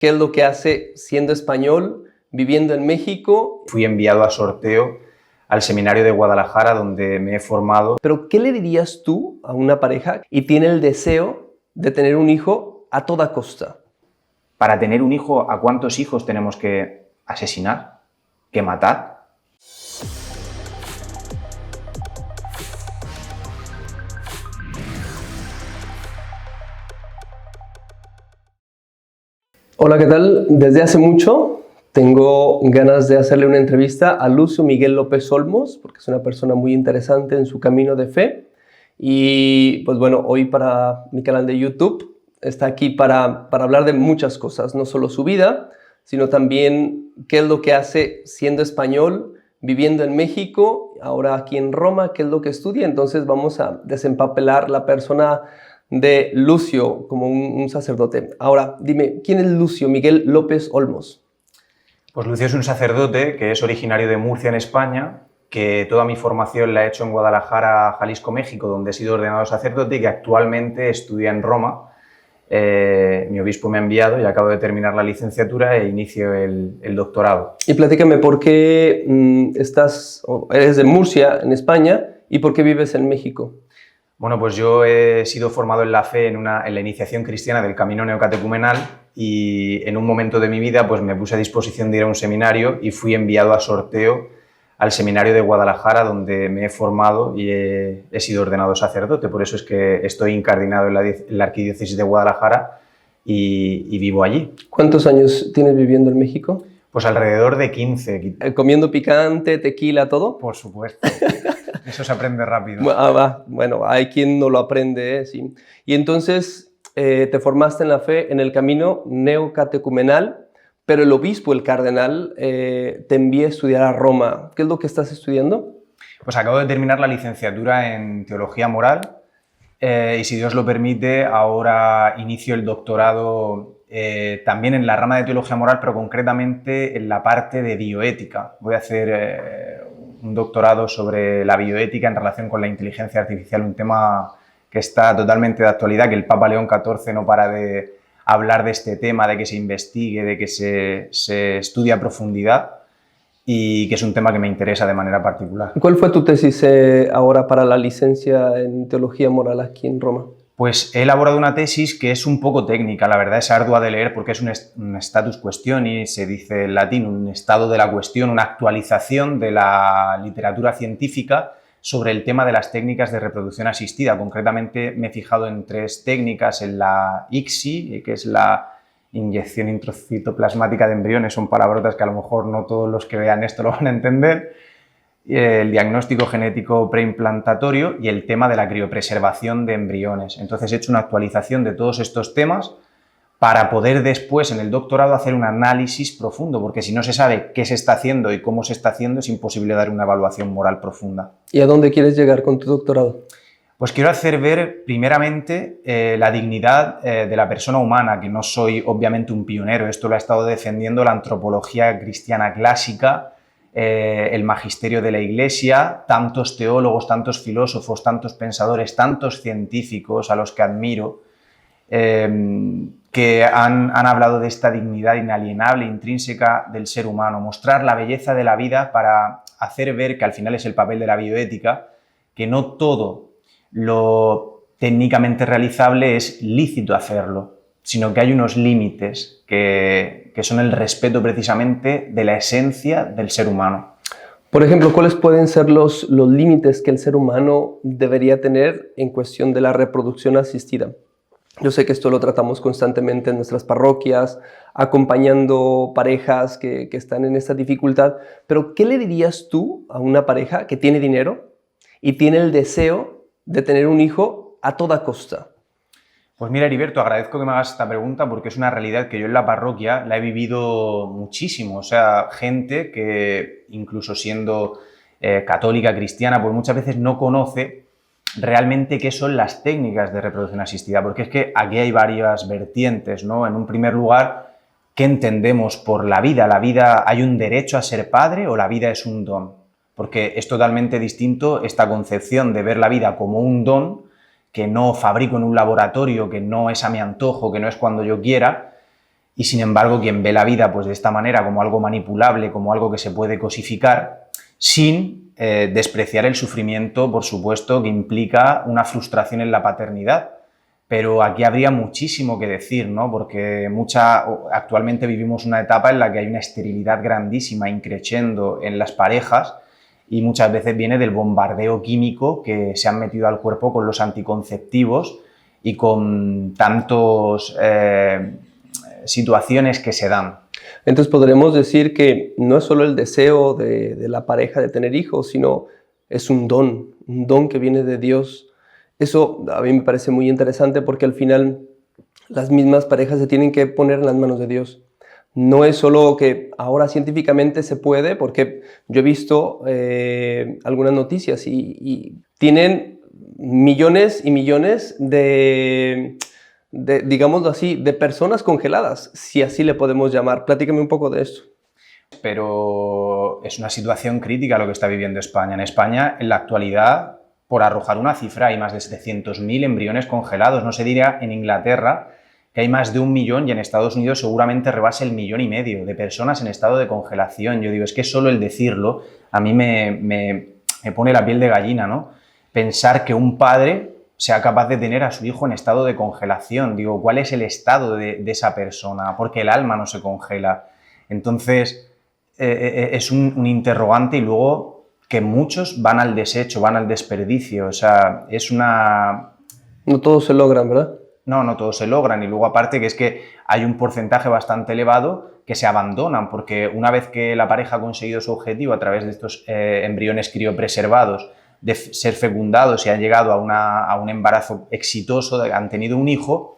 ¿Qué es lo que hace siendo español, viviendo en México? Fui enviado a sorteo al seminario de Guadalajara, donde me he formado. Pero ¿qué le dirías tú a una pareja y tiene el deseo de tener un hijo a toda costa? Para tener un hijo, ¿a cuántos hijos tenemos que asesinar? ¿Que matar? Hola, ¿qué tal? Desde hace mucho tengo ganas de hacerle una entrevista a Lucio Miguel López Olmos, porque es una persona muy interesante en su camino de fe. Y pues bueno, hoy para mi canal de YouTube está aquí para hablar de muchas cosas, no solo su vida, sino también qué es lo que hace siendo español, viviendo en México, ahora aquí en Roma, qué es lo que estudia. Entonces vamos a desempapelar la persona de Lucio como un sacerdote. Ahora, dime, ¿quién es Lucio Miguel López Olmos? Pues Lucio es un sacerdote que es originario de Murcia, en España, que toda mi formación la he hecho en Guadalajara, Jalisco, México, donde he sido ordenado sacerdote y que actualmente estudia en Roma. Mi obispo me ha enviado y acabo de terminar la licenciatura e inicio el doctorado. Y platícame, ¿por qué eres de Murcia, en España, y por qué vives en México? Bueno, pues yo he sido formado en la fe, en la iniciación cristiana del camino neocatecumenal, y en un momento de mi vida pues me puse a disposición de ir a un seminario y fui enviado a sorteo al seminario de Guadalajara, donde me he formado y he sido ordenado sacerdote. Por eso es que estoy incardinado en la arquidiócesis de Guadalajara y vivo allí. ¿Cuántos años tienes viviendo en México? Pues alrededor de 15. ¿Comiendo picante, tequila, todo? Por supuesto. Eso se aprende rápido. Bueno, hay quien no lo aprende, sí. Y entonces te formaste en la fe en el camino neocatecumenal, pero el obispo, el cardenal, te envía a estudiar a Roma. ¿Qué es lo que estás estudiando? Pues acabo de terminar la licenciatura en Teología Moral y, si Dios lo permite, ahora inicio el doctorado también en la rama de Teología Moral, pero concretamente en la parte de bioética. Voy a hacer un doctorado sobre la bioética en relación con la inteligencia artificial, un tema que está totalmente de actualidad, que el Papa León XIV no para de hablar de este tema, de que se investigue, de que se estudie a profundidad, y que es un tema que me interesa de manera particular. ¿Cuál fue tu tesis ahora para la licencia en Teología Moral aquí en Roma? Pues he elaborado una tesis que es un poco técnica, la verdad es ardua de leer porque es un status questioni, se dice en latín, un estado de la cuestión, una actualización de la literatura científica sobre el tema de las técnicas de reproducción asistida. Concretamente me he fijado en 3 técnicas, en la ICSI, que es la inyección intracitoplasmática de embriones, son palabrotas que a lo mejor no todos los que vean esto lo van a entender, el diagnóstico genético preimplantatorio y el tema de la criopreservación de embriones. Entonces he hecho una actualización de todos estos temas para poder después en el doctorado hacer un análisis profundo, porque si no se sabe qué se está haciendo y cómo se está haciendo es imposible dar una evaluación moral profunda. ¿Y a dónde quieres llegar con tu doctorado? Pues quiero hacer ver primeramente la dignidad de la persona humana, que no soy obviamente un pionero, esto lo ha estado defendiendo la antropología cristiana clásica, el magisterio de la Iglesia, tantos teólogos, tantos filósofos, tantos pensadores, tantos científicos a los que admiro, que han hablado de esta dignidad inalienable, intrínseca del ser humano, mostrar la belleza de la vida para hacer ver, que al final es el papel de la bioética, que no todo lo técnicamente realizable es lícito hacerlo, sino que hay unos límites que son el respeto precisamente de la esencia del ser humano. Por ejemplo, ¿cuáles pueden ser los límites que el ser humano debería tener en cuestión de la reproducción asistida? Yo sé que esto lo tratamos constantemente en nuestras parroquias, acompañando parejas que están en esta dificultad, pero ¿qué le dirías tú a una pareja que tiene dinero y tiene el deseo de tener un hijo a toda costa? Pues mira, Heriberto, agradezco que me hagas esta pregunta porque es una realidad que yo en la parroquia la he vivido muchísimo. O sea, gente que incluso siendo católica, cristiana, pues muchas veces no conoce realmente qué son las técnicas de reproducción asistida, porque es que aquí hay varias vertientes, ¿no? En un primer lugar, ¿qué entendemos por la vida? ¿La vida hay un derecho a ser padre o la vida es un don? Porque es totalmente distinto esta concepción de ver la vida como un don que no fabrico en un laboratorio, que no es a mi antojo, que no es cuando yo quiera, y sin embargo quien ve la vida pues de esta manera como algo manipulable, como algo que se puede cosificar, sin despreciar el sufrimiento, por supuesto, que implica una frustración en la paternidad. Pero aquí habría muchísimo que decir, ¿no? Porque actualmente vivimos una etapa en la que hay una esterilidad grandísima, increciendo en las parejas, y muchas veces viene del bombardeo químico que se han metido al cuerpo con los anticonceptivos y con tantas situaciones que se dan. Entonces podremos decir que no es solo el deseo de la pareja de tener hijos, sino es un don que viene de Dios. Eso a mí me parece muy interesante porque al final las mismas parejas se tienen que poner en las manos de Dios. No es solo que ahora científicamente se puede, porque yo he visto algunas noticias y tienen millones y millones digámoslo así, de personas congeladas, si así le podemos llamar. Platícame un poco de esto. Pero es una situación crítica lo que está viviendo España. En España, en la actualidad, por arrojar una cifra, hay más de 700.000 embriones congelados. No se diría en Inglaterra que hay más de 1 millón y en Estados Unidos seguramente rebase el 1,5 millones de personas en estado de congelación. Yo digo, es que solo el decirlo a mí me pone la piel de gallina, ¿no? Pensar que un padre sea capaz de tener a su hijo en estado de congelación. Digo, ¿cuál es el estado de esa persona? Porque el alma no se congela. Entonces, es un interrogante y luego que muchos van al desecho, van al desperdicio. O sea, es una... No todos se logran, ¿verdad? No todos se logran. Y luego aparte que es que hay un porcentaje bastante elevado que se abandonan, porque una vez que la pareja ha conseguido su objetivo a través de estos embriones criopreservados, de ser fecundados y han llegado a un embarazo exitoso, han tenido un hijo,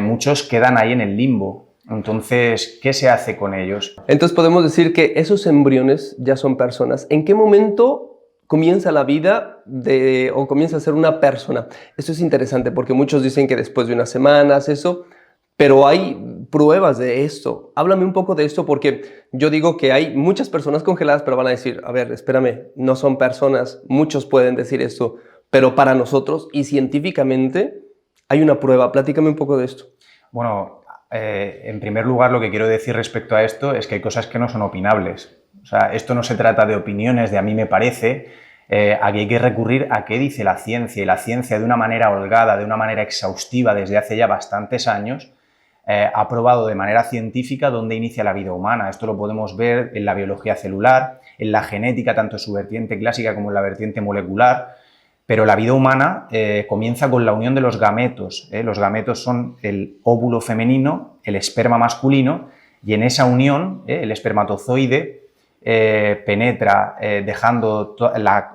muchos quedan ahí en el limbo. Entonces, ¿qué se hace con ellos? Entonces podemos decir que esos embriones ya son personas. ¿En qué momento comienza la vida o comienza a ser una persona? Esto es interesante porque muchos dicen que después de unas semanas, eso, pero hay pruebas de esto. Háblame un poco de esto porque yo digo que hay muchas personas congeladas, pero van a decir, a ver, espérame, no son personas. Muchos pueden decir esto, pero para nosotros y científicamente hay una prueba. Platícame un poco de esto. Bueno, en primer lugar, lo que quiero decir respecto a esto es que hay cosas que no son opinables. O sea, esto no se trata de opiniones, de a mí me parece. Aquí hay que recurrir a qué dice la ciencia. Y la ciencia, de una manera holgada, de una manera exhaustiva, desde hace ya bastantes años, ha probado de manera científica dónde inicia la vida humana. Esto lo podemos ver en la biología celular, en la genética, tanto en su vertiente clásica como en la vertiente molecular. Pero la vida humana comienza con la unión de los gametos. Los gametos son el óvulo femenino, el esperma masculino, y en esa unión el espermatozoide penetra dejando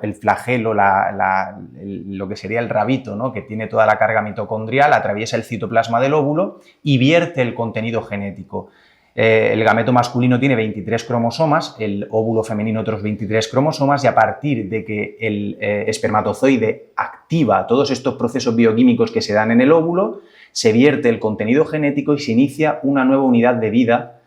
el flagelo, lo que sería el rabito, ¿no? Que tiene toda la carga mitocondrial, atraviesa el citoplasma del óvulo y vierte el contenido genético. El gameto masculino tiene 23 cromosomas, el óvulo femenino otros 23 cromosomas, y a partir de que el espermatozoide activa todos estos procesos bioquímicos que se dan en el óvulo, se vierte el contenido genético y se inicia una nueva unidad de vida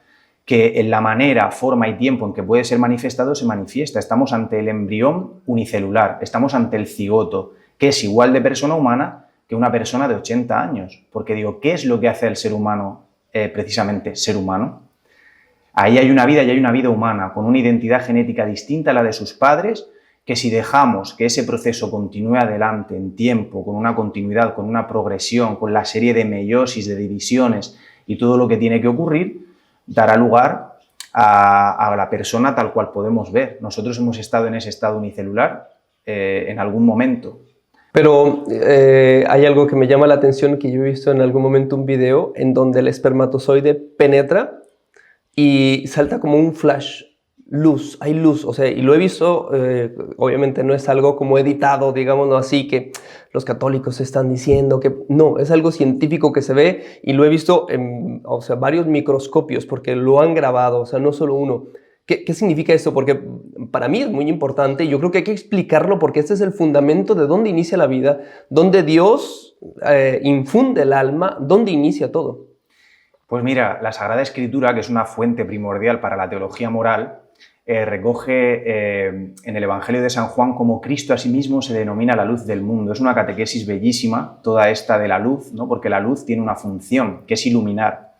que en la manera, forma y tiempo en que puede ser manifestado se manifiesta. Estamos ante el embrión unicelular, estamos ante el cigoto, que es igual de persona humana que una persona de 80 años. Porque digo, ¿qué es lo que hace al ser humano precisamente ser humano? Ahí hay una vida y hay una vida humana con una identidad genética distinta a la de sus padres, que si dejamos que ese proceso continúe adelante en tiempo, con una continuidad, con una progresión, con la serie de meiosis, de divisiones y todo lo que tiene que ocurrir, dará lugar a la persona tal cual podemos ver. Nosotros hemos estado en ese estado unicelular en algún momento. Pero hay algo que me llama la atención, que yo he visto en algún momento un video en donde el espermatozoide penetra y salta como un flash, luz, hay luz, o sea, y lo he visto, obviamente no es algo como editado, digámoslo así, que los católicos están diciendo que no, es algo científico que se ve y lo he visto en, o sea, varios microscopios porque lo han grabado, o sea, no solo uno. ¿Qué significa esto? Porque para mí es muy importante y yo creo que hay que explicarlo porque este es el fundamento de dónde inicia la vida, dónde Dios infunde el alma, dónde inicia todo. Pues mira, la Sagrada Escritura, que es una fuente primordial para la teología moral, recoge en el Evangelio de San Juan como Cristo a sí mismo se denomina la luz del mundo. Es una catequesis bellísima, toda esta de la luz, ¿no? Porque la luz tiene una función, que es iluminar.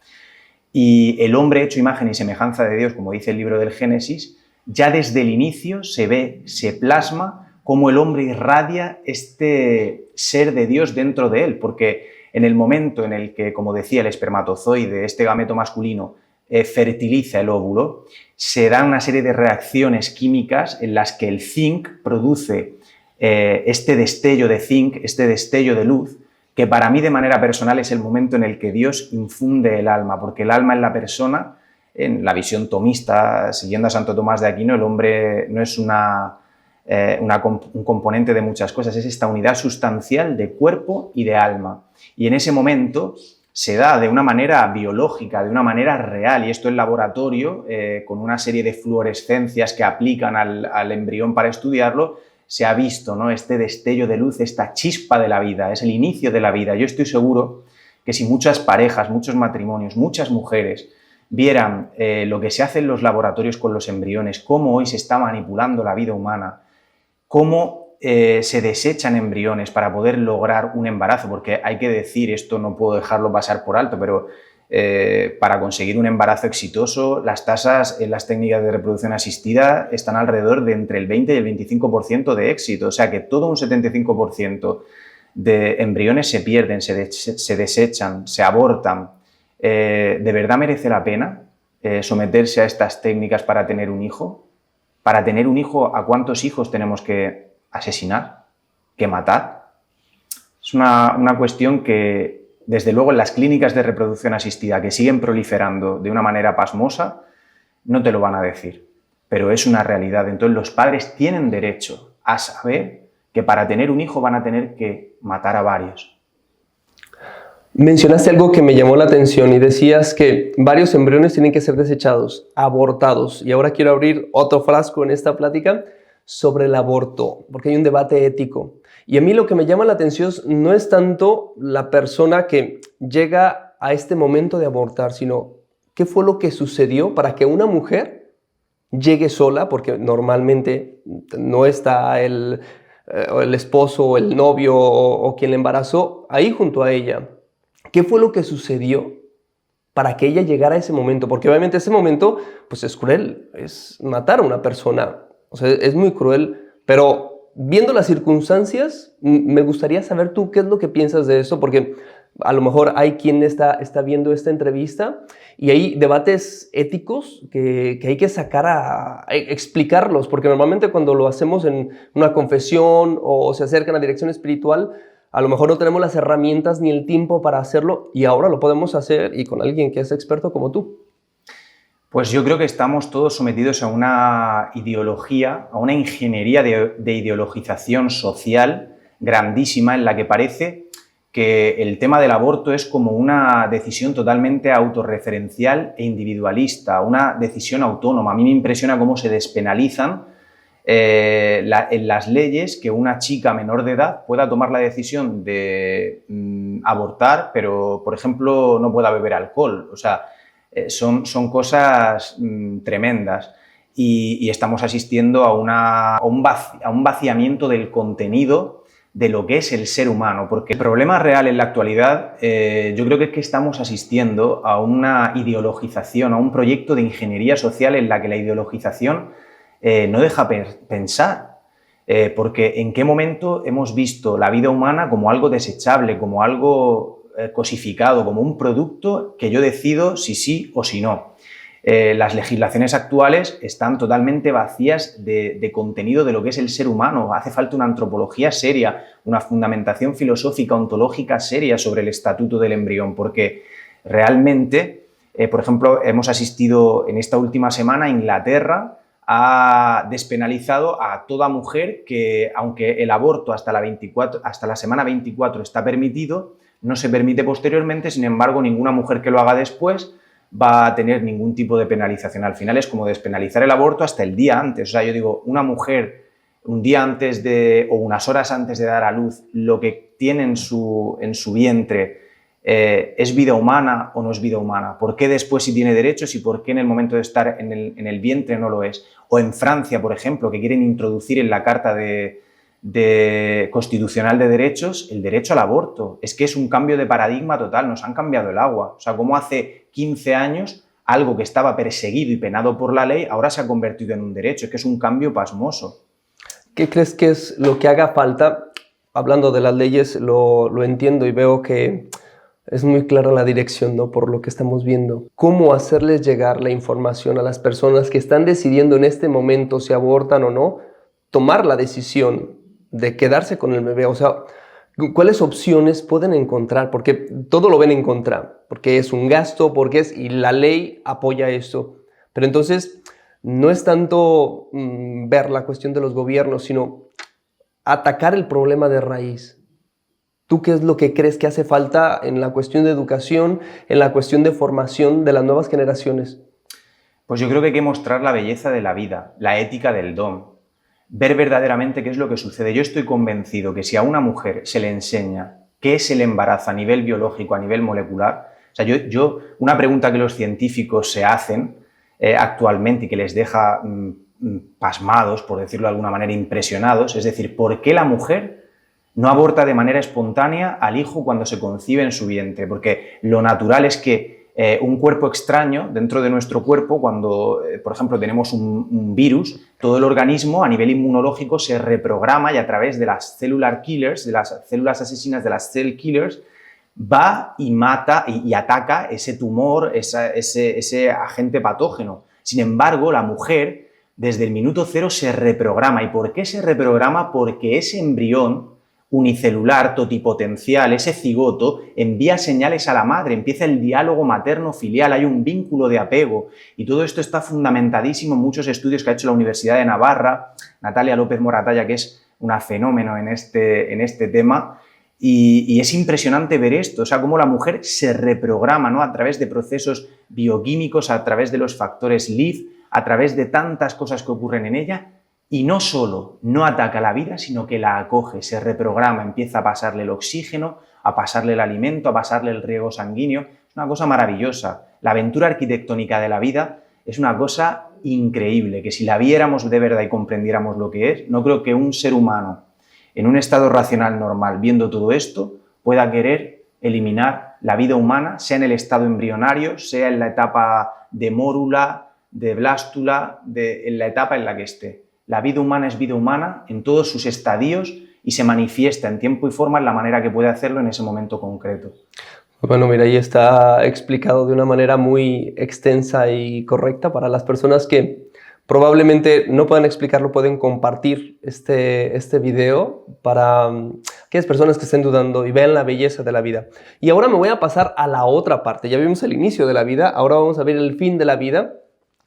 Y el hombre hecho imagen y semejanza de Dios, como dice el libro del Génesis, ya desde el inicio se ve, se plasma cómo el hombre irradia este ser de Dios dentro de él, porque en el momento en el que, como decía, el espermatozoide, este gameto masculino, fertiliza el óvulo, se dan una serie de reacciones químicas en las que el zinc produce este destello de zinc, este destello de luz, que para mí de manera personal es el momento en el que Dios infunde el alma, porque el alma en la persona, en la visión tomista, siguiendo a Santo Tomás de Aquino, el hombre no es un componente de muchas cosas, es esta unidad sustancial de cuerpo y de alma. Y en ese momento se da de una manera biológica, de una manera real, y esto en laboratorio, con una serie de fluorescencias que aplican al embrión para estudiarlo, se ha visto, ¿no?, este destello de luz, esta chispa de la vida, es el inicio de la vida. Yo estoy seguro que si muchas parejas, muchos matrimonios, muchas mujeres vieran lo que se hace en los laboratorios con los embriones, cómo hoy se está manipulando la vida humana, cómo se desechan embriones para poder lograr un embarazo, porque hay que decir, esto no puedo dejarlo pasar por alto, pero para conseguir un embarazo exitoso, las tasas en las técnicas de reproducción asistida están alrededor de entre el 20 y el 25% de éxito, o sea que todo un 75% de embriones se pierden, se desechan, se abortan. ¿De verdad merece la pena someterse a estas técnicas para tener un hijo? Para tener un hijo, ¿a cuántos hijos tenemos que asesinar, que matar? Es una cuestión que, desde luego, en las clínicas de reproducción asistida, que siguen proliferando de una manera pasmosa, no te lo van a decir, pero es una realidad. Entonces los padres tienen derecho a saber que para tener un hijo van a tener que matar a varios. Mencionaste algo que me llamó la atención y decías que varios embriones tienen que ser desechados, abortados. Y ahora quiero abrir otro frasco en esta plática sobre el aborto, porque hay un debate ético. Y a mí lo que me llama la atención no es tanto la persona que llega a este momento de abortar, sino qué fue lo que sucedió para que una mujer llegue sola, porque normalmente no está el esposo o el novio o quien la embarazó ahí junto a ella. ¿Qué fue lo que sucedió para que ella llegara a ese momento? Porque obviamente ese momento pues es cruel, es matar a una persona, o sea, es muy cruel, pero viendo las circunstancias, me gustaría saber tú qué es lo que piensas de eso, porque a lo mejor hay quien está viendo esta entrevista y hay debates éticos que hay que sacar a explicarlos, porque normalmente cuando lo hacemos en una confesión o se acercan a dirección espiritual, a lo mejor no tenemos las herramientas ni el tiempo para hacerlo y ahora lo podemos hacer y con alguien que es experto como tú. Pues yo creo que estamos todos sometidos a una ideología, a una ingeniería de ideologización social grandísima en la que parece que el tema del aborto es como una decisión totalmente autorreferencial e individualista, una decisión autónoma. A mí me impresiona cómo se despenalizan en las leyes que una chica menor de edad pueda tomar la decisión de abortar, pero, por ejemplo, no pueda beber alcohol. O sea, son cosas tremendas y estamos asistiendo a un vaciamiento del contenido de lo que es el ser humano, porque el problema real en la actualidad yo creo que es que estamos asistiendo a una ideologización, a un proyecto de ingeniería social en la que la ideologización no deja pensar, porque en qué momento hemos visto la vida humana como algo desechable, como algo cosificado, como un producto que yo decido si sí o si no. Las legislaciones actuales están totalmente vacías de contenido de lo que es el ser humano. Hace falta una antropología seria, una fundamentación filosófica, ontológica seria sobre el estatuto del embrión, porque realmente, por ejemplo, hemos asistido en esta última semana a Inglaterra, ha despenalizado a toda mujer que, aunque el aborto hasta la semana 24 está permitido, no se permite posteriormente. Sin embargo, ninguna mujer que lo haga después va a tener ningún tipo de penalización. Al final es como despenalizar el aborto hasta el día antes. O sea, yo digo, una mujer un día antes o unas horas antes de dar a luz, lo que tiene en su vientre, ¿es vida humana o no es vida humana? ¿Por qué después sí tiene derechos y por qué en el momento de estar en el vientre no lo es? O en Francia, por ejemplo, que quieren introducir en la carta de constitucional de derechos, el derecho al aborto. Es que es un cambio de paradigma total, nos han cambiado el agua. O sea, como hace 15 años algo que estaba perseguido y penado por la ley ahora se ha convertido en un derecho. Es que es un cambio pasmoso. ¿Qué crees que es lo que haga falta? Hablando de las leyes, lo entiendo y veo que es muy clara la dirección, ¿no? Por lo que estamos viendo. ¿Cómo hacerles llegar la información a las personas que están decidiendo en este momento si abortan o no, tomar la decisión de quedarse con el bebé? O sea, ¿cuáles opciones pueden encontrar? Porque todo lo ven en contra, porque es un gasto, y la ley apoya esto. Pero entonces no es tanto ver la cuestión de los gobiernos, sino atacar el problema de raíz. ¿Tú qué es lo que crees que hace falta en la cuestión de educación, en la cuestión de formación de las nuevas generaciones? Pues yo creo que hay que mostrar la belleza de la vida, la ética del don, ver verdaderamente qué es lo que sucede. Yo estoy convencido que si a una mujer se le enseña qué es el embarazo a nivel biológico, a nivel molecular, o sea, una pregunta que los científicos se hacen actualmente y que les deja pasmados, por decirlo de alguna manera, impresionados, es decir, ¿por qué la mujer no aborta de manera espontánea al hijo cuando se concibe en su vientre? Porque lo natural es que un cuerpo extraño dentro de nuestro cuerpo, cuando, por ejemplo, tenemos un virus, todo el organismo a nivel inmunológico se reprograma y a través de las cellular killers, de las células asesinas, de las cell killers, va y mata y ataca ese tumor, ese agente patógeno. Sin embargo, la mujer, desde el minuto cero, se reprograma. ¿Y por qué se reprograma? Porque ese embrión unicelular, totipotencial, ese cigoto, envía señales a la madre, empieza el diálogo materno-filial, hay un vínculo de apego y todo esto está fundamentadísimo en muchos estudios que ha hecho la Universidad de Navarra, Natalia López Moratalla, que es una fenómeno en este tema, y es impresionante ver esto, o sea, cómo la mujer se reprograma, ¿no? A través de procesos bioquímicos, a través de los factores LIF, a través de tantas cosas que ocurren en ella. Y no solo no ataca la vida, sino que la acoge, se reprograma, empieza a pasarle el oxígeno, a pasarle el alimento, a pasarle el riego sanguíneo. Es una cosa maravillosa. La aventura arquitectónica de la vida es una cosa increíble, que si la viéramos de verdad y comprendiéramos lo que es, no creo que un ser humano en un estado racional normal, viendo todo esto, pueda querer eliminar la vida humana, sea en el estado embrionario, sea en la etapa de mórula, de blástula, en la etapa en la que esté. La vida humana es vida humana en todos sus estadios y se manifiesta en tiempo y forma en la manera que puede hacerlo en ese momento concreto. Bueno, mira, ahí está explicado de una manera muy extensa y correcta para las personas que probablemente no puedan explicarlo, pueden compartir este video para aquellas personas que estén dudando y vean la belleza de la vida. Y ahora me voy a pasar a la otra parte. Ya vimos el inicio de la vida, ahora vamos a ver el fin de la vida,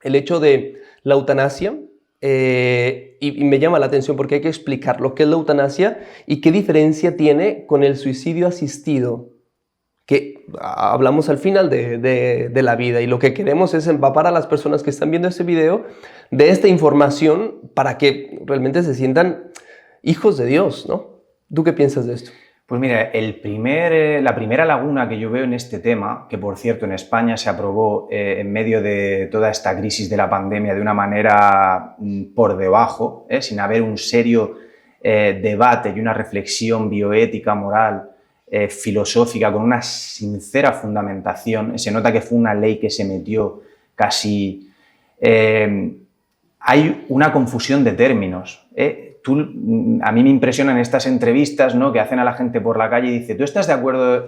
el hecho de la eutanasia. Y me llama la atención porque hay que explicar lo que es la eutanasia y qué diferencia tiene con el suicidio asistido, que hablamos al final de la vida, y lo que queremos es empapar a las personas que están viendo este video de esta información para que realmente se sientan hijos de Dios, ¿no? ¿Tú qué piensas de esto? Pues mira, la primera laguna que yo veo en este tema, que por cierto en España se aprobó en medio de toda esta crisis de la pandemia de una manera por debajo, sin haber un serio debate y una reflexión bioética, moral, filosófica, con una sincera fundamentación. Se nota que fue una ley que se metió casi... hay una confusión de términos. A mí me impresionan estas entrevistas, ¿no?, que hacen a la gente por la calle y dice, ¿tú estás de acuerdo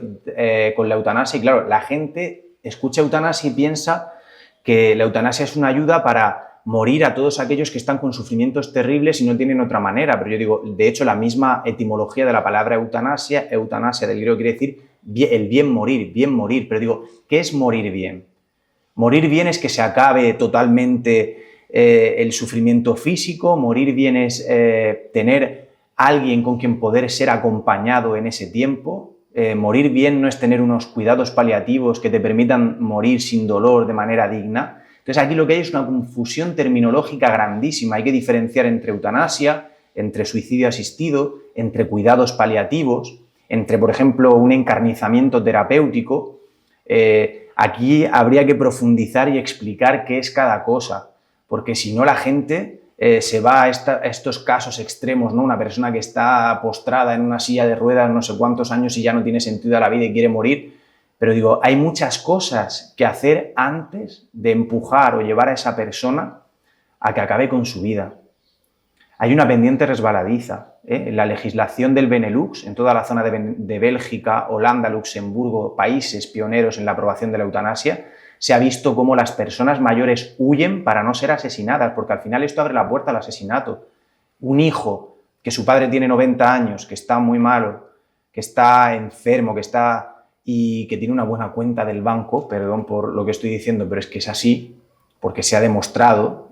con la eutanasia? Y claro, la gente escucha eutanasia y piensa que la eutanasia es una ayuda para morir a todos aquellos que están con sufrimientos terribles y no tienen otra manera. Pero yo digo, de hecho, la misma etimología de la palabra eutanasia del griego quiere decir el bien morir. Pero digo, ¿qué es morir bien? Morir bien es que se acabe totalmente el sufrimiento físico, morir bien es tener alguien con quien poder ser acompañado en ese tiempo, morir bien no es tener unos cuidados paliativos que te permitan morir sin dolor de manera digna. Entonces aquí lo que hay es una confusión terminológica grandísima, hay que diferenciar entre eutanasia, entre suicidio asistido, entre cuidados paliativos, entre, por ejemplo, un encarnizamiento terapéutico. Aquí habría que profundizar y explicar qué es cada cosa, porque si no la gente se va a estos casos extremos, ¿no? Una persona que está postrada en una silla de ruedas no sé cuántos años y ya no tiene sentido a la vida y quiere morir. Pero digo, hay muchas cosas que hacer antes de empujar o llevar a esa persona a que acabe con su vida. Hay una pendiente resbaladiza. En la legislación del Benelux, en toda la zona de Bélgica, Holanda, Luxemburgo, países pioneros en la aprobación de la eutanasia, se ha visto cómo las personas mayores huyen para no ser asesinadas, porque al final esto abre la puerta al asesinato. Un hijo que su padre tiene 90 años, que está muy malo, que está enfermo, y que tiene una buena cuenta del banco, perdón por lo que estoy diciendo, pero es que es así, porque se ha demostrado,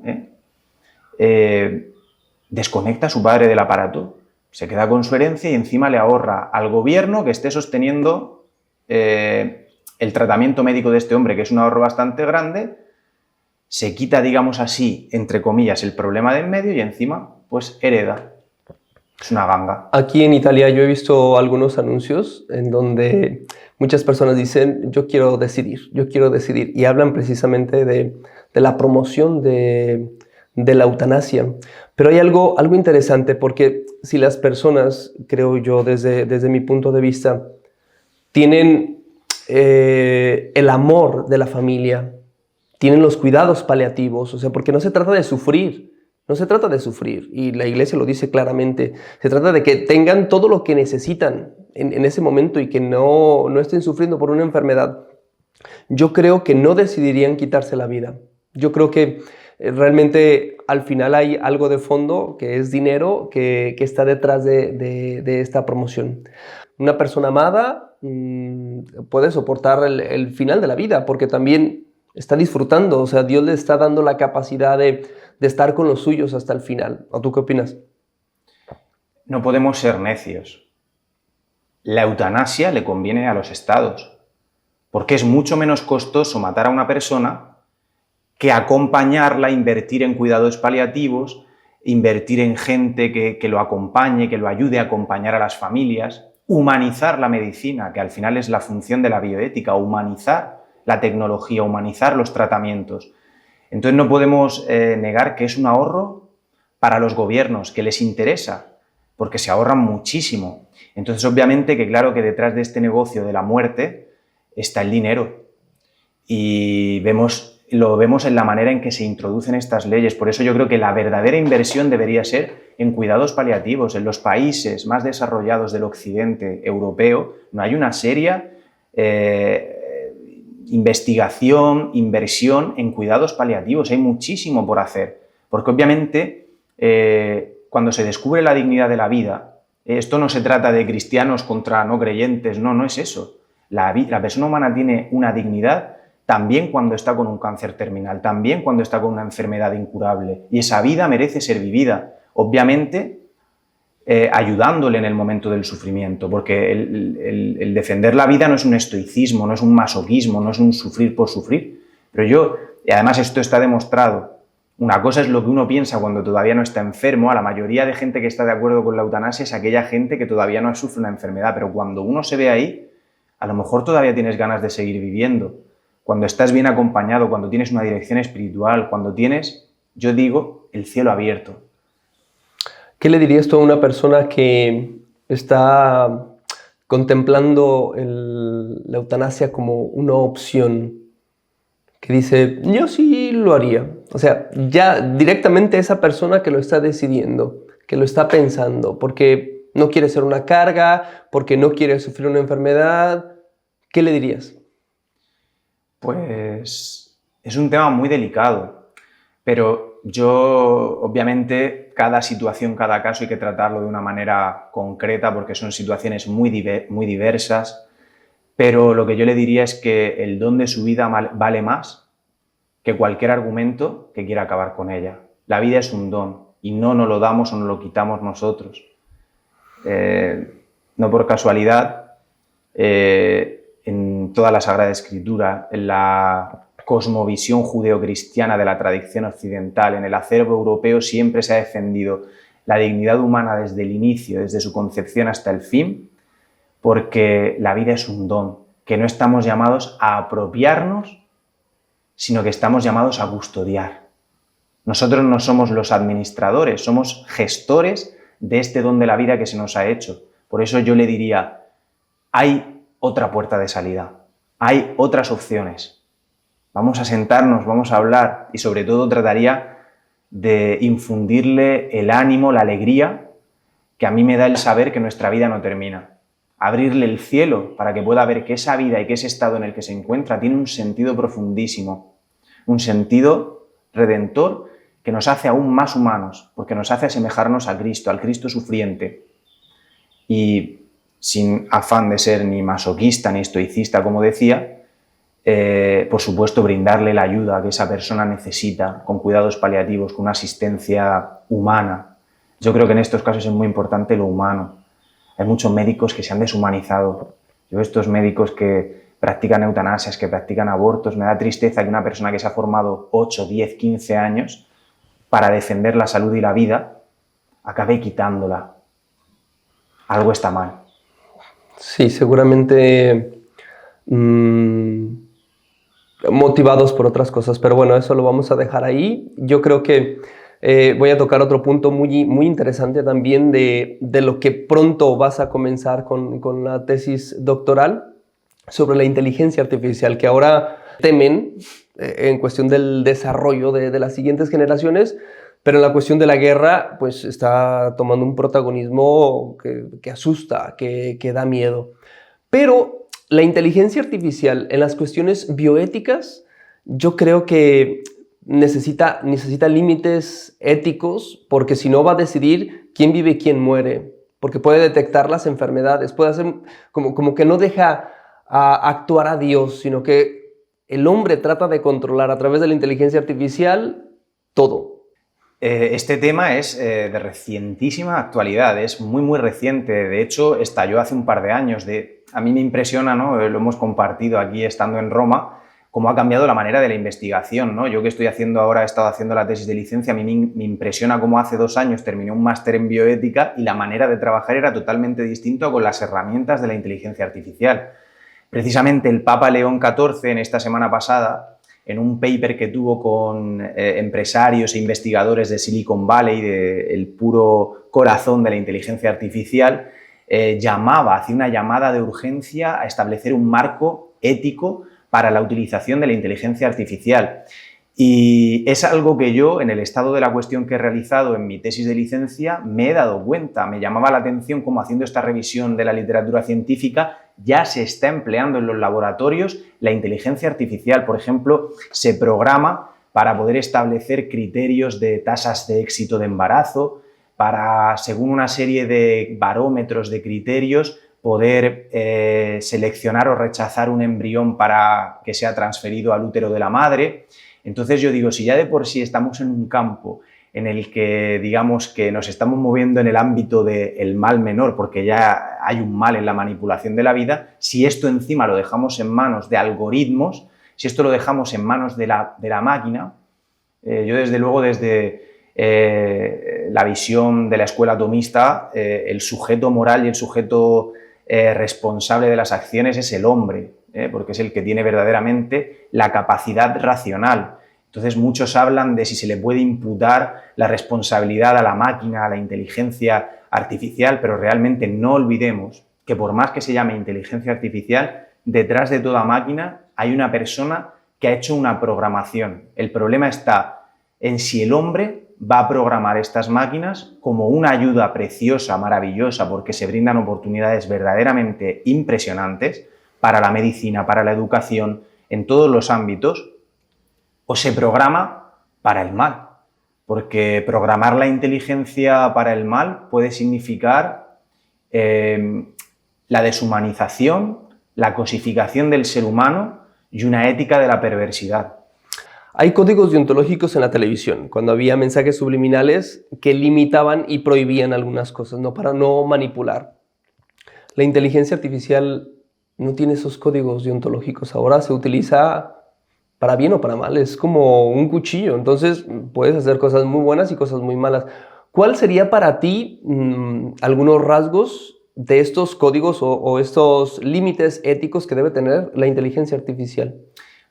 desconecta a su padre del aparato, se queda con su herencia y encima le ahorra al gobierno que esté sosteniendo el tratamiento médico de este hombre, que es un ahorro bastante grande, se quita, digamos así, entre comillas, el problema de en medio y encima, pues hereda. Es una ganga. Aquí en Italia yo he visto algunos anuncios en donde muchas personas dicen, yo quiero decidir, y hablan precisamente de la promoción de la eutanasia. Pero hay algo interesante, porque si las personas, creo yo, desde mi punto de vista, tienen el amor de la familia, tienen los cuidados paliativos, o sea, porque no se trata de sufrir, y la Iglesia lo dice claramente, se trata de que tengan todo lo que necesitan en ese momento y que no estén sufriendo por una enfermedad. Yo creo que no decidirían quitarse la vida. Yo creo que realmente al final hay algo de fondo, que es dinero, que está detrás de esta promoción. Una persona amada puede soportar el final de la vida, porque también está disfrutando, o sea, Dios le está dando la capacidad de estar con los suyos hasta el final. ¿O tú qué opinas? No podemos ser necios. La eutanasia le conviene a los estados, porque es mucho menos costoso matar a una persona que acompañarla, invertir en cuidados paliativos, invertir en gente que lo acompañe, que lo ayude a acompañar a las familias, humanizar la medicina, que al final es la función de la bioética, humanizar la tecnología, humanizar los tratamientos. Entonces no podemos negar que es un ahorro para los gobiernos, que les interesa, porque se ahorran muchísimo. Entonces obviamente que claro que detrás de este negocio de la muerte está el dinero. Y lo vemos en la manera en que se introducen estas leyes. Por eso yo creo que la verdadera inversión debería ser en cuidados paliativos. En los países más desarrollados del occidente europeo no hay una seria investigación, inversión en cuidados paliativos. Hay muchísimo por hacer, porque obviamente cuando se descubre la dignidad de la vida, esto no se trata de cristianos contra no creyentes, no es eso. La persona humana tiene una dignidad también cuando está con un cáncer terminal, también cuando está con una enfermedad incurable, y esa vida merece ser vivida, obviamente ayudándole en el momento del sufrimiento, porque el defender la vida no es un estoicismo, no es un masoquismo, no es un sufrir por sufrir. Pero y además esto está demostrado, una cosa es lo que uno piensa cuando todavía no está enfermo. A la mayoría de gente que está de acuerdo con la eutanasia es aquella gente que todavía no sufre una enfermedad, pero cuando uno se ve ahí, a lo mejor todavía tienes ganas de seguir viviendo. Cuando estás bien acompañado, cuando tienes una dirección espiritual, cuando tienes, yo digo, el cielo abierto. ¿Qué le dirías tú a una persona que está contemplando la eutanasia como una opción? Que dice, yo sí lo haría. O sea, ya directamente esa persona que lo está decidiendo, que lo está pensando, porque no quiere ser una carga, porque no quiere sufrir una enfermedad. ¿Qué le dirías? Pues es un tema muy delicado, pero yo, obviamente, cada situación, cada caso hay que tratarlo de una manera concreta porque son situaciones muy diversas, pero lo que yo le diría es que el don de su vida vale más que cualquier argumento que quiera acabar con ella. La vida es un don y no nos lo damos o nos lo quitamos nosotros. No por casualidad, en toda la Sagrada Escritura, en la cosmovisión judeocristiana de la tradición occidental, en el acervo europeo siempre se ha defendido la dignidad humana desde el inicio, desde su concepción hasta el fin, porque la vida es un don, que no estamos llamados a apropiarnos, sino que estamos llamados a custodiar. Nosotros no somos los administradores, somos gestores de este don de la vida que se nos ha hecho. Por eso yo le diría, hay otra puerta de salida, hay otras opciones. Vamos a sentarnos, vamos a hablar y sobre todo trataría de infundirle el ánimo, la alegría que a mí me da el saber que nuestra vida no termina. Abrirle el cielo para que pueda ver que esa vida y que ese estado en el que se encuentra tiene un sentido profundísimo, un sentido redentor que nos hace aún más humanos, porque nos hace asemejarnos a Cristo, al Cristo sufriente. Y sin afán de ser ni masoquista ni estoicista, como decía, por supuesto brindarle la ayuda que esa persona necesita, con cuidados paliativos, con una asistencia humana. Yo creo que en estos casos es muy importante lo humano. Hay muchos médicos que se han deshumanizado. Yo estos médicos que practican eutanasias, que practican abortos, me da tristeza que una persona que se ha formado 8, 10, 15 años para defender la salud y la vida acabe quitándola. Algo está mal. Sí, seguramente motivados por otras cosas, pero bueno, eso lo vamos a dejar ahí. Yo creo que voy a tocar otro punto muy interesante también de lo que pronto vas a comenzar con la tesis doctoral sobre la inteligencia artificial, que ahora temen en cuestión del desarrollo de las siguientes generaciones, pero en la cuestión de la guerra pues está tomando un protagonismo que asusta, que da miedo. Pero la inteligencia artificial en las cuestiones bioéticas, yo creo que necesita límites éticos, porque si no va a decidir quién vive y quién muere, porque puede detectar las enfermedades, puede hacer como que no deja actuar a Dios, sino que el hombre trata de controlar a través de la inteligencia artificial todo. Este tema es de recientísima actualidad, es muy reciente. De hecho, estalló hace un par de años. A mí me impresiona, ¿no? Lo hemos compartido aquí estando en Roma, cómo ha cambiado la manera de la investigación, ¿no? Yo que estoy haciendo ahora, he estado haciendo la tesis de licencia, a mí me impresiona cómo hace 2 años terminé un máster en bioética y la manera de trabajar era totalmente distinta con las herramientas de la inteligencia artificial. Precisamente el Papa León XIV, en esta semana pasada, en un paper que tuvo con empresarios e investigadores de Silicon Valley, del puro corazón de la inteligencia artificial, hacía una llamada de urgencia a establecer un marco ético para la utilización de la inteligencia artificial. Y es algo que yo, en el estado de la cuestión que he realizado en mi tesis de licencia, me he dado cuenta. Me llamaba la atención cómo, haciendo esta revisión de la literatura científica, ya se está empleando en los laboratorios la inteligencia artificial. Por ejemplo, se programa para poder establecer criterios de tasas de éxito de embarazo, para, según una serie de barómetros de criterios, poder seleccionar o rechazar un embrión para que sea transferido al útero de la madre. Entonces yo digo, si ya de por sí estamos en un campo en el que digamos que nos estamos moviendo en el ámbito del mal menor, porque ya hay un mal en la manipulación de la vida, si esto encima lo dejamos en manos de algoritmos, si esto lo dejamos en manos de la máquina, yo desde luego desde la visión de la escuela atomista, el sujeto moral y el sujeto responsable de las acciones es el hombre, porque es el que tiene verdaderamente la capacidad racional. Entonces muchos hablan de si se le puede imputar la responsabilidad a la máquina, a la inteligencia artificial, pero realmente no olvidemos que por más que se llame inteligencia artificial, detrás de toda máquina hay una persona que ha hecho una programación. El problema está en si el hombre va a programar estas máquinas como una ayuda preciosa, maravillosa, porque se brindan oportunidades verdaderamente impresionantes para la medicina, para la educación, en todos los ámbitos, o se programa para el mal. Porque programar la inteligencia para el mal puede significar la deshumanización, la cosificación del ser humano y una ética de la perversidad. Hay códigos deontológicos en la televisión, cuando había mensajes subliminales que limitaban y prohibían algunas cosas, ¿no? Para no manipular. La inteligencia artificial no tiene esos códigos deontológicos. Ahora se utiliza para bien o para mal. Es como un cuchillo. Entonces puedes hacer cosas muy buenas y cosas muy malas. ¿Cuál sería para ti algunos rasgos de estos códigos o estos límites éticos que debe tener la inteligencia artificial?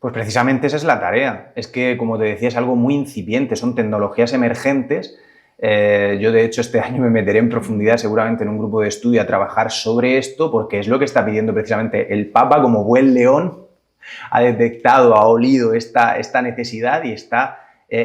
Pues precisamente esa es la tarea. Es que, como te decía, es algo muy incipiente, son tecnologías emergentes. Yo, de hecho, este año me meteré en profundidad seguramente en un grupo de estudio a trabajar sobre esto, porque es lo que está pidiendo precisamente el Papa, como buen león, ha detectado, ha olido esta necesidad y está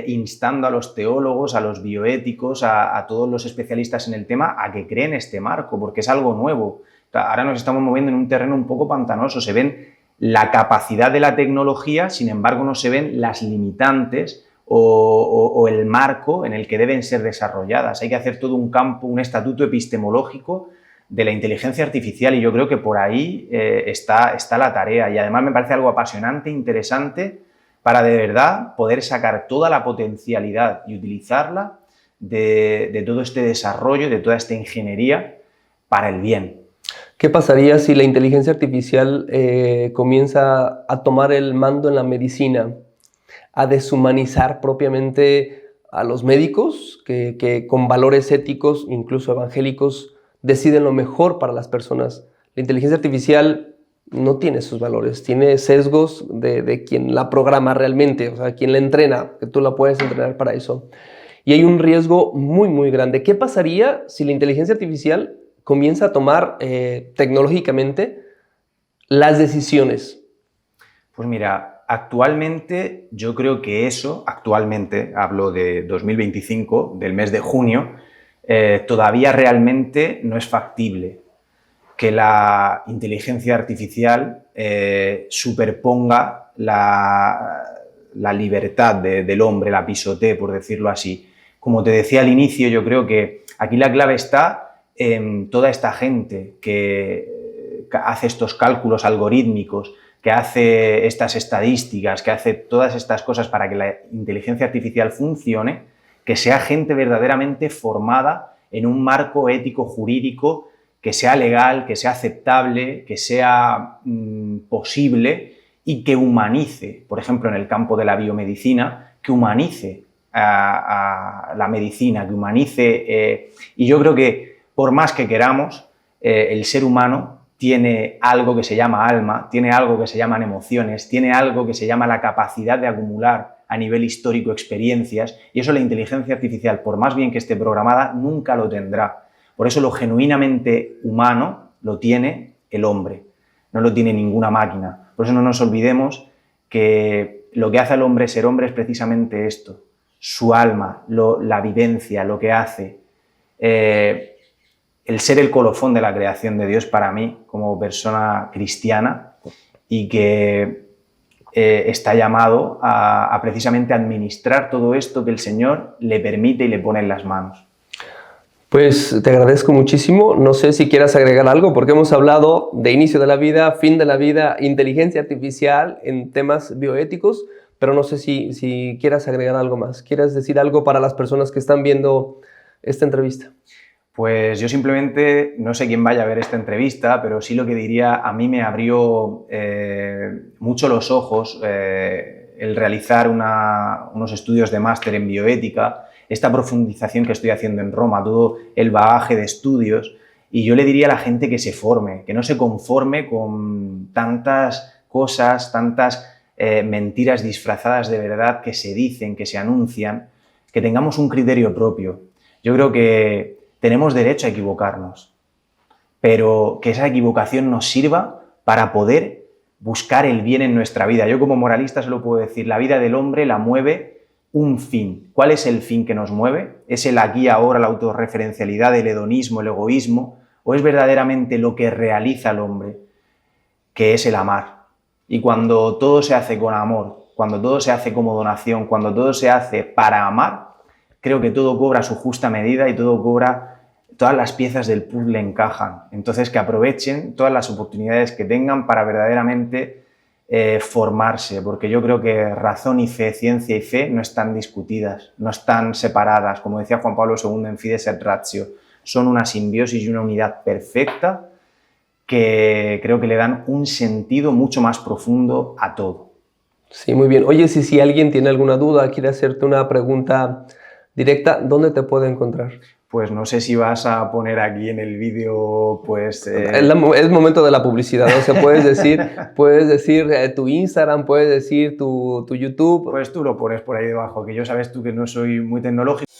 instando a los teólogos, a los bioéticos, a todos los especialistas en el tema a que creen este marco, porque es algo nuevo. Ahora nos estamos moviendo en un terreno un poco pantanoso, se ven la capacidad de la tecnología, sin embargo no se ven las limitantes o el marco en el que deben ser desarrolladas. Hay que hacer todo un campo, un estatuto epistemológico de la inteligencia artificial y yo creo que por ahí está la tarea y además me parece algo apasionante, interesante para de verdad poder sacar toda la potencialidad y utilizarla de todo este desarrollo, de toda esta ingeniería para el bien. ¿Qué pasaría si la inteligencia artificial comienza a tomar el mando en la medicina, a deshumanizar propiamente a los médicos que con valores éticos, incluso evangélicos, deciden lo mejor para las personas? La inteligencia artificial no tiene esos valores, tiene sesgos de quien la programa realmente, o sea, quien la entrena, que tú la puedes entrenar para eso. Y hay un riesgo muy, muy grande. ¿Qué pasaría si la inteligencia artificial comienza a tomar tecnológicamente las decisiones? Pues mira, actualmente yo creo que eso, actualmente, hablo de 2025, del mes de junio, todavía realmente no es factible que la inteligencia artificial superponga la libertad del hombre, la pisotee, por decirlo así. Como te decía al inicio, yo creo que aquí la clave está en toda esta gente que hace estos cálculos algorítmicos, que hace estas estadísticas, que hace todas estas cosas para que la inteligencia artificial funcione, que sea gente verdaderamente formada en un marco ético jurídico que sea legal, que sea aceptable, que sea posible y que humanice, por ejemplo, en el campo de la biomedicina, que humanice a la medicina, que humanice. Y yo creo que, por más que queramos, el ser humano tiene algo que se llama alma, tiene algo que se llaman emociones, tiene algo que se llama la capacidad de acumular a nivel histórico experiencias, y eso la inteligencia artificial, por más bien que esté programada, nunca lo tendrá. Por eso lo genuinamente humano lo tiene el hombre, no lo tiene ninguna máquina. Por eso no nos olvidemos que lo que hace al hombre ser hombre es precisamente esto, su alma, la vivencia, lo que hace. El ser el colofón de la creación de Dios para mí, como persona cristiana, y que está llamado a precisamente administrar todo esto que el Señor le permite y le pone en las manos. Pues te agradezco muchísimo. No sé si quieras agregar algo, porque hemos hablado de inicio de la vida, fin de la vida, inteligencia artificial en temas bioéticos, pero no sé si quieras agregar algo más. ¿Quieres decir algo para las personas que están viendo esta entrevista? Pues yo simplemente, no sé quién vaya a ver esta entrevista, pero sí lo que diría, a mí me abrió mucho los ojos el realizar unos estudios de máster en bioética, esta profundización que estoy haciendo en Roma, todo el bagaje de estudios, y yo le diría a la gente que se forme, que no se conforme con tantas cosas, tantas mentiras disfrazadas de verdad que se dicen, que se anuncian, que tengamos un criterio propio. Yo creo que tenemos derecho a equivocarnos, pero que esa equivocación nos sirva para poder buscar el bien en nuestra vida. Yo como moralista se lo puedo decir, la vida del hombre la mueve un fin. ¿Cuál es el fin que nos mueve? ¿Es el aquí, ahora, la autorreferencialidad, el hedonismo, el egoísmo? ¿O es verdaderamente lo que realiza el hombre, que es el amar? Y cuando todo se hace con amor, cuando todo se hace como donación, cuando todo se hace para amar, creo que todo cobra su justa medida y todas las piezas del puzzle encajan. Entonces, que aprovechen todas las oportunidades que tengan para verdaderamente formarse, porque yo creo que razón y fe, ciencia y fe no están discutidas, no están separadas. Como decía Juan Pablo II en Fides et Ratio, son una simbiosis y una unidad perfecta que creo que le dan un sentido mucho más profundo a todo. Sí, muy bien. Oye, si alguien tiene alguna duda, quiere hacerte una pregunta directa, ¿dónde te puede encontrar? Pues no sé si vas a poner aquí en el vídeo, pues... Es momento de la publicidad, o sea, puedes decir tu Instagram, puedes decir tu YouTube. Pues tú lo pones por ahí debajo, que yo sabes tú que no soy muy tecnológico.